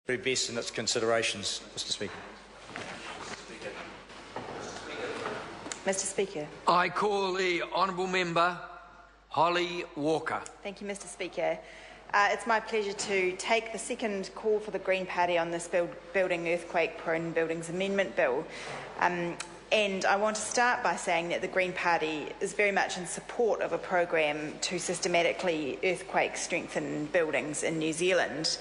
very best in its considerations, Mr. Speaker. Mr. Speaker. I call the honourable member Holly Walker. Thank you, Mr. Speaker. It's my pleasure to take the second call for the Green Party on this Building Earthquake-Prone Buildings Amendment Bill. And I want to start by saying that the Green Party is very much in support of a program to systematically earthquake-strengthen buildings in New Zealand.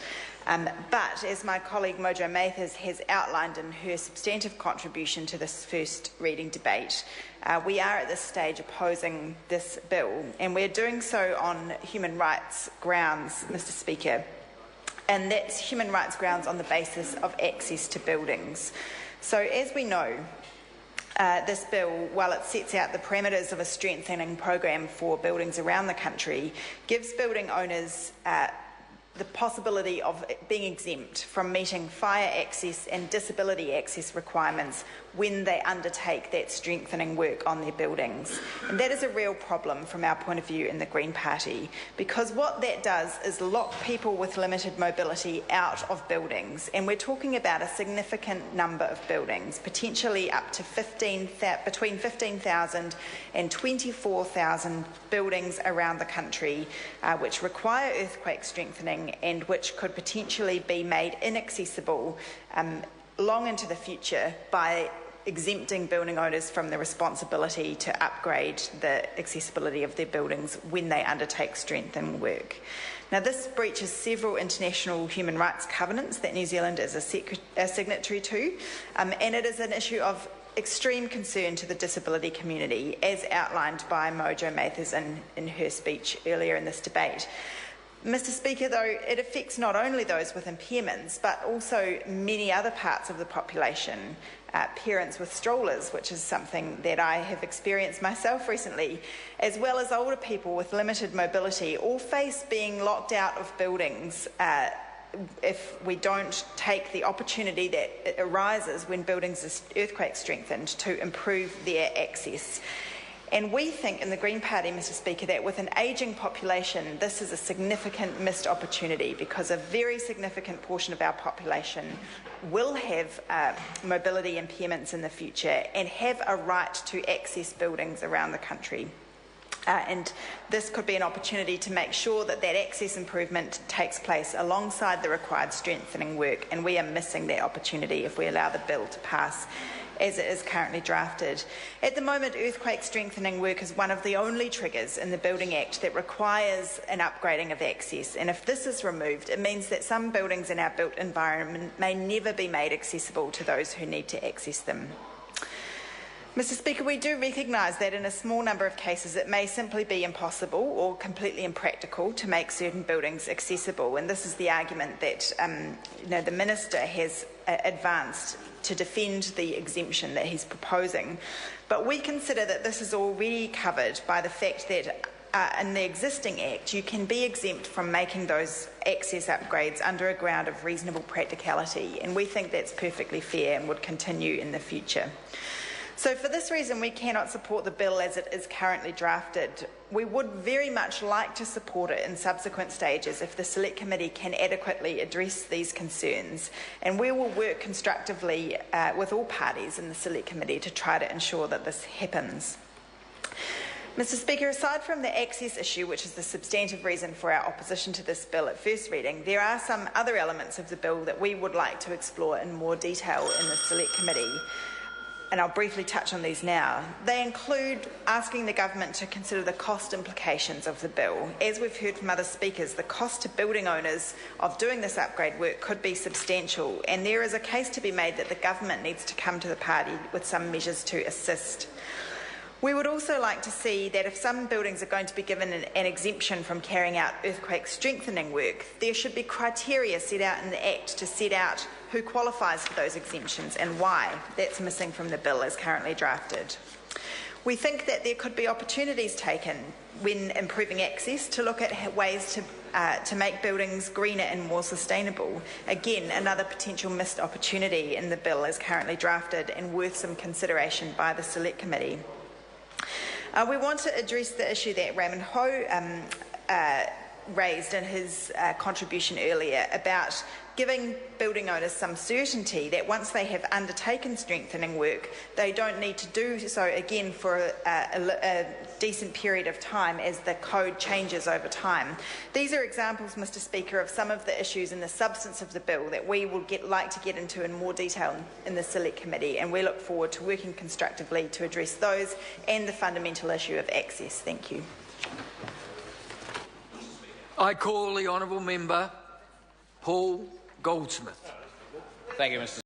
But as my colleague Mojo Mathers has outlined in her substantive contribution to this first reading debate, we are at this stage opposing this bill, and we're doing so on human rights grounds, Mr. Speaker. And that's human rights grounds on the basis of access to buildings. So as we know, this bill, while it sets out the parameters of a strengthening program for buildings around the country, gives building owners the possibility of being exempt from meeting fire access and disability access requirements when they undertake that strengthening work on their buildings. And that is a real problem from our point of view in the Green Party, because what that does is lock people with limited mobility out of buildings. And we're talking about a significant number of buildings, potentially up to between 15,000 and 24,000 buildings around the country, which require earthquake strengthening and which could potentially be made inaccessible long into the future by exempting building owners from the responsibility to upgrade the accessibility of their buildings when they undertake strengthening work. Now, this breaches several international human rights covenants that New Zealand is a signatory to, and it is an issue of extreme concern to the disability community, as outlined by Mojo Mathers in her speech earlier in this debate. Mr. Speaker, though, it affects not only those with impairments, but also many other parts of the population, parents with strollers, which is something that I have experienced myself recently, as well as older people with limited mobility, all face being locked out of buildings if we don't take the opportunity that arises when buildings are earthquake strengthened to improve their access. And we think in the Green Party, Mr. Speaker, that with an ageing population, this is a significant missed opportunity, because a very significant portion of our population will have mobility impairments in the future and have a right to access buildings around the country. And this could be an opportunity to make sure that that access improvement takes place alongside the required strengthening work, and we are missing that opportunity if we allow the bill to pass as it is currently drafted. At the moment, earthquake strengthening work is one of the only triggers in the Building Act that requires an upgrading of access, and if this is removed, it means that some buildings in our built environment may never be made accessible to those who need to access them. Mr. Speaker, we do recognise that in a small number of cases it may simply be impossible or completely impractical to make certain buildings accessible, and this is the argument that the Minister has advanced to defend the exemption that he's proposing. But we consider that this is already covered by the fact that in the existing Act you can be exempt from making those access upgrades under a ground of reasonable practicality, and we think that's perfectly fair and would continue in the future. So for this reason, we cannot support the bill as it is currently drafted. We would very much like to support it in subsequent stages if the Select Committee can adequately address these concerns, and we will work constructively with all parties in the Select Committee to try to ensure that this happens. Mr. Speaker, aside from the access issue, which is the substantive reason for our opposition to this bill at first reading, there are some other elements of the bill that we would like to explore in more detail in the Select Committee, and I'll briefly touch on these now. They include asking the government to consider the cost implications of the bill. As we've heard from other speakers, the cost to building owners of doing this upgrade work could be substantial, and there is a case to be made that the government needs to come to the party with some measures to assist. We would also like to see that if some buildings are going to be given an exemption from carrying out earthquake strengthening work, there should be criteria set out in the Act to set out who qualifies for those exemptions and why. That's missing from the bill as currently drafted. We think that there could be opportunities taken when improving access to look at ways to make buildings greener and more sustainable. Again, another potential missed opportunity in the bill as currently drafted and worth some consideration by the Select Committee. We want to address the issue that Raymond Ho raised in his contribution earlier about giving building owners some certainty that once they have undertaken strengthening work, they don't need to do so again for a decent period of time as the code changes over time. These are examples, Mr. Speaker, of some of the issues in the substance of the bill that we will like to get into in more detail in the Select Committee, and we look forward to working constructively to address those and the fundamental issue of access. Thank you. I call the honourable member Paul Goldsmith. Thank you, Mr.